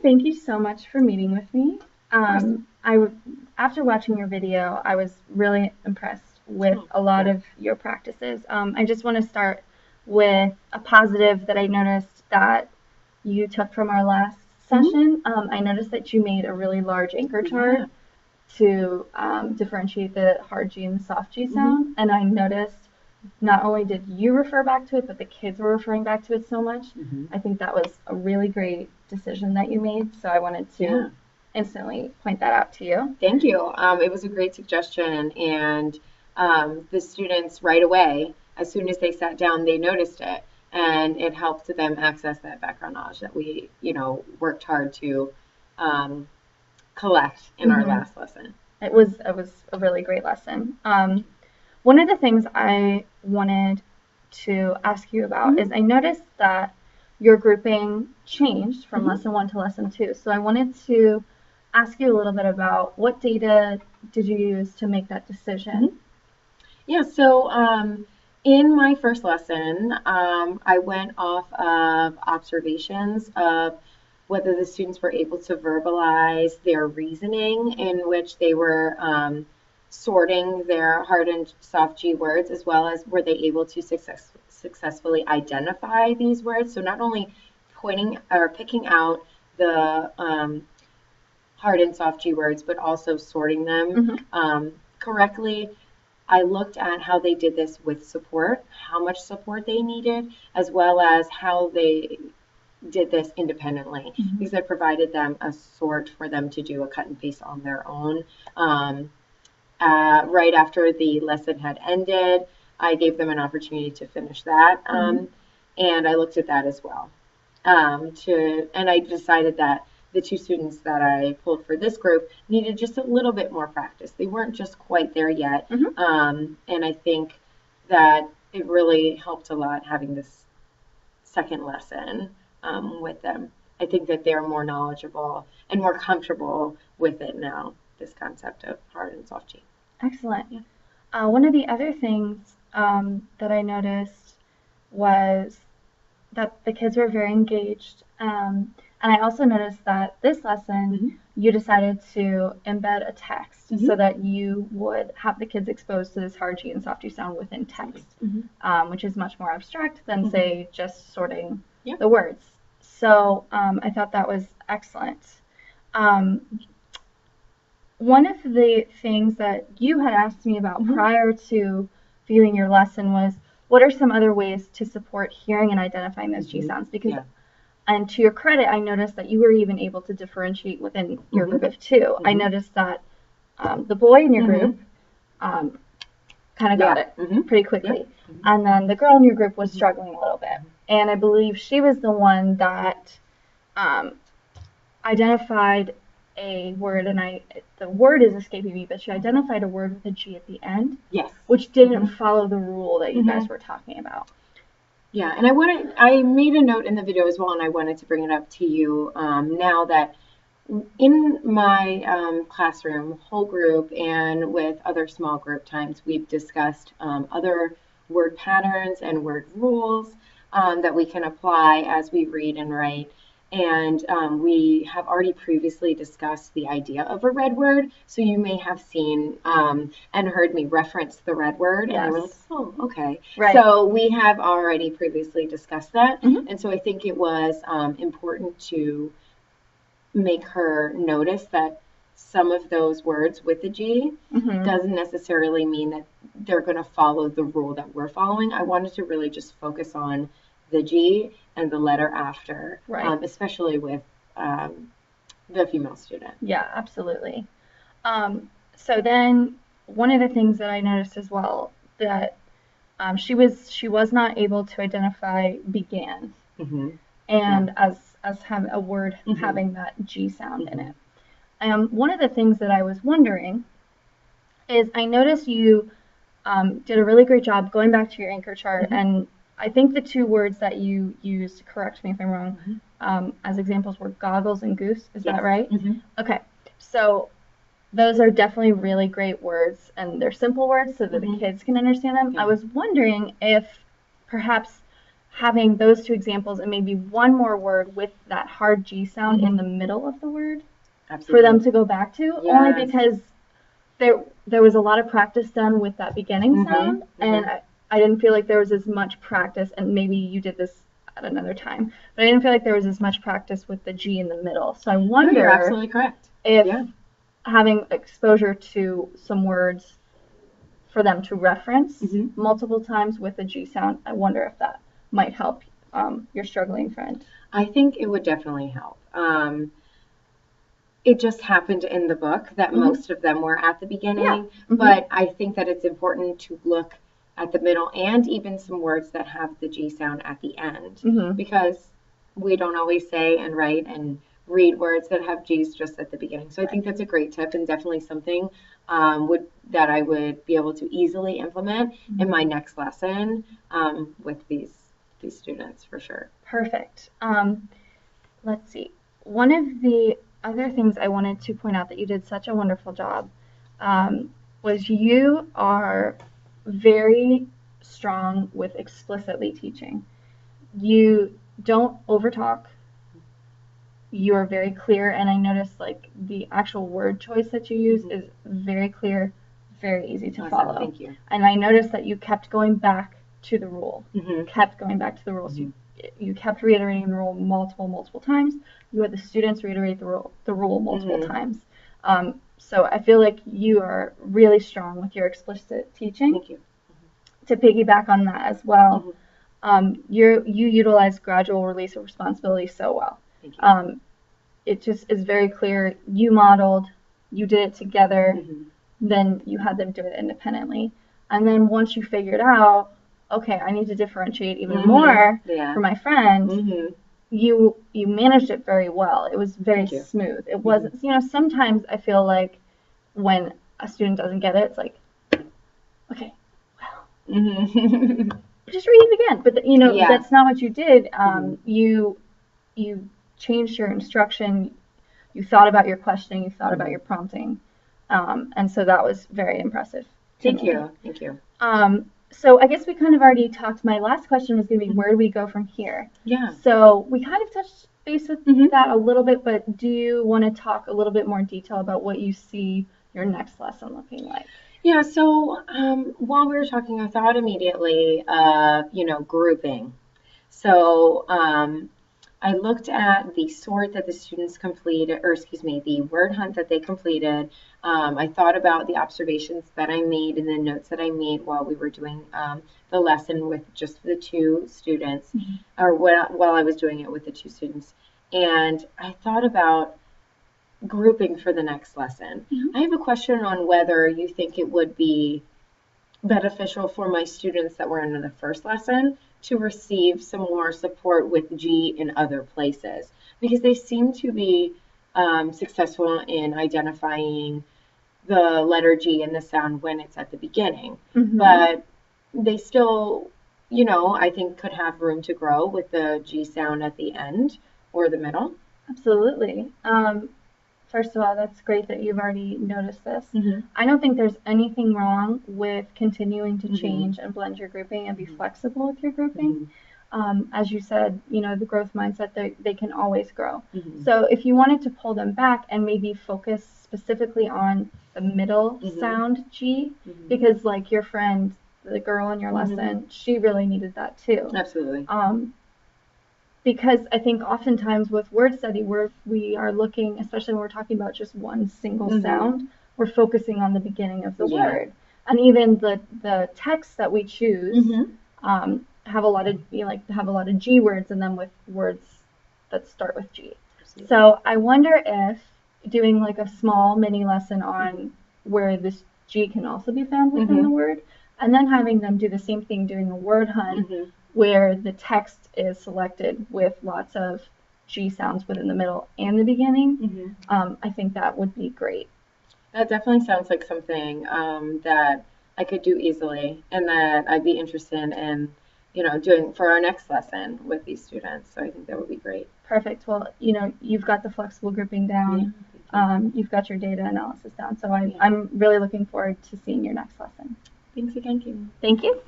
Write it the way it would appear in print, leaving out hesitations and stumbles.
thank you so much for meeting with me. After watching your video, I was really impressed with a lot of your practices. I just want to start with a positive that I noticed that you took from our last session. I noticed that you made a really large anchor chart to differentiate the hard G and the soft G sound, and I noticed not only did you refer back to it, but the kids were referring back to it so much. I think that was a really great decision that you made, so I wanted to instantly point that out to you. Thank you. It was a great suggestion, and the students right away, as soon as they sat down, they noticed it, and it helped them access that background knowledge that we, worked hard to collect in our last lesson. It was a really great lesson. One of the things I wanted to ask you about is I noticed that your grouping changed from lesson 1 to lesson 2. So I wanted to ask you a little bit about what data did you use to make that decision? Yeah, so in my first lesson, I went off of observations of whether the students were able to verbalize their reasoning, in which they were sorting their hard and soft G words, as well as were they able to successfully identify these words. So not only pointing or picking out the hard and soft G words, but also sorting them correctly. I looked at how they did this with support, how much support they needed, as well as how they did this independently, because I provided them a sort for them to do a cut and paste on their own. Right after the lesson had ended, I gave them an opportunity to finish that, and I looked at that as well. And I decided that the 2 students that I pulled for this group needed just a little bit more practice. They weren't just quite there yet, and I think that it really helped a lot having this second lesson with them. I think that they're more knowledgeable and more comfortable with it now, this concept of hard and soft G. Excellent. One of the other things that I noticed was that the kids were very engaged. And I also noticed that this lesson, you decided to embed a text so that you would have the kids exposed to this hard G and soft G sound within text, which is much more abstract than, say, just sorting the words. So I thought that was excellent. One of the things that you had asked me about prior to viewing your lesson was, what are some other ways to support hearing and identifying those G sounds? Because, and to your credit, I noticed that you were even able to differentiate within your group of 2. I noticed that the boy in your group kind of got it pretty quickly. And then the girl in your group was struggling a little bit. And I believe she was the one that identified a word, and the word is escaping me, but she identified a word with a G at the end. Which didn't follow the rule that you guys were talking about. Yeah, and I made a note in the video as well, and I wanted to bring it up to you now that in my classroom, whole group, and with other small group times, we've discussed other word patterns and word rules that we can apply as we read and write. And we have already previously discussed the idea of a red word. So you may have seen and heard me reference the red word. And you were like, oh, okay. So we have already previously discussed that. And so I think it was important to make her notice that some of those words with the G doesn't necessarily mean that they're going to follow the rule that we're following. I wanted to really just focus on the G and the letter after, especially with the female student. Yeah, absolutely. So then one of the things that I noticed as well, that she was not able to identify began, and as having a word having that G sound in it. One of the things that I was wondering is, I noticed you did a really great job going back to your anchor chart, and I think the 2 words that you used, correct me if I'm wrong, as examples were goggles and goose. Is that right? Okay. So those are definitely really great words, and they're simple words so that the kids can understand them. I was wondering if perhaps having those two examples and maybe one more word with that hard G sound in the middle of the word for them to go back to, only because there was a lot of practice done with that beginning sound, and I didn't feel like there was as much practice, and maybe you did this at another time, but I didn't feel like there was as much practice with the G in the middle. So I wonder you're absolutely correct. If having exposure to some words for them to reference multiple times with the G sound, I wonder if that might help your struggling friend. I think it would definitely help. It just happened in the book that most of them were at the beginning, but I think that it's important to look at the middle and even some words that have the G sound at the end, because we don't always say and write and read words that have G's just at the beginning. So I think that's a great tip, and definitely something that I would be able to easily implement in my next lesson with these students for sure. Perfect. Let's see. One of the other things I wanted to point out that you did such a wonderful job was you are very strong with explicitly teaching. You don't overtalk. You are very clear, and I noticed like the actual word choice that you use is very clear, very easy to follow. Thank you. And I noticed that you kept going back to the rule. Kept going back to the rules. You kept reiterating the rule multiple times. You had the students reiterate the rule multiple times. So I feel like you are really strong with your explicit teaching. Thank you. To piggyback on that as well, you utilize gradual release of responsibility so well. Thank you. It just is very clear. You modeled, you did it together, then you had them do it independently. And then once you figured out, okay, I need to differentiate even more for my friend, you managed it very well. It was very smooth. It wasn't, sometimes I feel like when a student doesn't get it, it's like, okay, well, just read it again. But, that's not what you did. You changed your instruction. You thought about your questioning. You thought about your prompting. And so that was very impressive. Thank you. So I guess we kind of already talked. My last question was going to be, where do we go from here? Yeah. So we kind of touched base with that a little bit, but do you want to talk a little bit more detail about what you see your next lesson looking like? Yeah, so while we were talking, I thought immediately, grouping. So I looked at the sort that the students completed, the word hunt that they completed. I thought about the observations that I made and the notes that I made while we were doing the lesson with just the two students, or while I was doing it with the two students. And I thought about grouping for the next lesson. I have a question on whether you think it would be beneficial for my students that were in the first lesson to receive some more support with G in other places, because they seem to be successful in identifying the letter G and the sound when it's at the beginning, but they still, I think could have room to grow with the G sound at the end or the middle. Absolutely. First of all, that's great that you've already noticed this. I don't think there's anything wrong with continuing to change and blend your grouping and be flexible with your grouping. As you said, the growth mindset, they can always grow. So if you wanted to pull them back and maybe focus specifically on the middle sound G, because like your friend, the girl in your lesson, she really needed that too. Absolutely. Because I think oftentimes with word study, we are looking, especially when we're talking about just one single sound, we're focusing on the beginning of the word. And even the text that we choose have a lot of G words in them with words that start with G. Absolutely. So I wonder if doing like a small mini lesson on where this G can also be found within the word, and then having them do the same thing, doing a word hunt where the text is selected with lots of G sounds within the middle and the beginning, I think that would be great. That definitely sounds like something that I could do easily and that I'd be interested in, doing for our next lesson with these students. So I think that would be great. Perfect. Well, you've got the flexible grouping down. You've got your data analysis down. So I'm really looking forward to seeing your next lesson. Thanks again, Kim. Thank you.